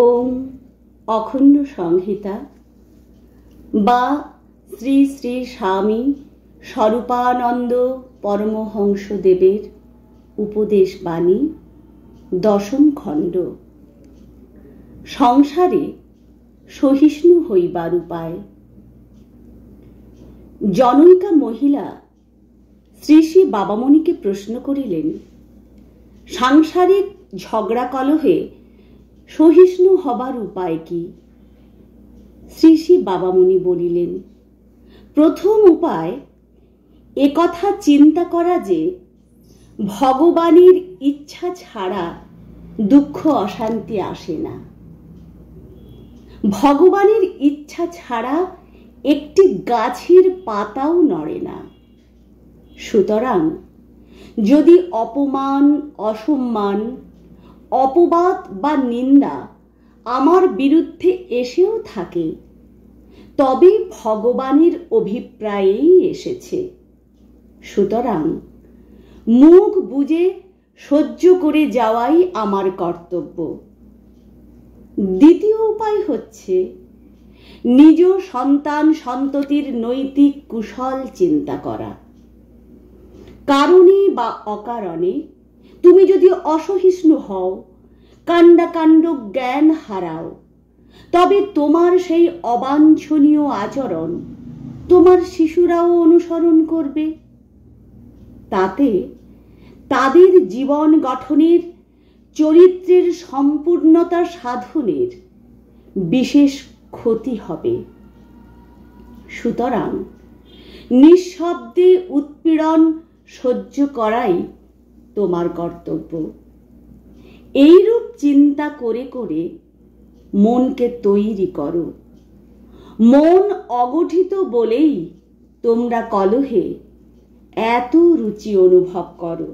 ওম অখণ্ড সংহিতা বা শ্রী শ্রী স্বামী স্বরূপানন্দ পরমহংসদেবের উপদেশ বাণী দশম খণ্ড। সংসারে সহিষ্ণু হইবার উপায়। জনৈকা মহিলা শ্রী শ্রী বাবামণিকে প্রশ্ন করিলেন, সাংসারিক ঝগড়া কলহে সহিষ্ণু হবার উপায় কি? শ্রী শ্রী বাবামণি বলিলেন, প্রথম উপায় একথা চিন্তা করা যে ভগবানের ইচ্ছা ছাড়া দুঃখ অশান্তি আসে না। ভগবানের ইচ্ছা ছাড়া একটি গাছের পাতাও নড়ে না। সুতরাং যদি অপমান, অসম্মান, অপবাদ বা নিন্দা আমার বিরুদ্ধে এসেও থাকে, তবে ভগবানের অভিপ্রায়েই এসেছে। সুতরাং মুখ বুজে সহ্য করে যাওয়াই আমার কর্তব্য। দ্বিতীয় উপায় হচ্ছে নিজ সন্তান সন্ততির নৈতিক কুশল চিন্তা করা। কারণে বা অকারণে তুমি যদি অসহিষ্ণু হও, কাণ্ডাকাণ্ড জ্ঞান হারাও, তবে তোমার সেই অবাঞ্ছনীয় আচরণ তোমার শিশুরাও অনুসরণ করবে। তাতে তাদের জীবন গঠনের, চরিত্রের সম্পূর্ণতা সাধনের বিশেষ ক্ষতি হবে। সুতরাং নিঃশব্দে উৎপীড়ন সহ্য করাই তোমার কর্তব্য। এইরূপ চিন্তা করে করে মনকে তৈরি করো। মন অগঠিত বলেই তোমরা কলহে এত রুচি অনুভব করো।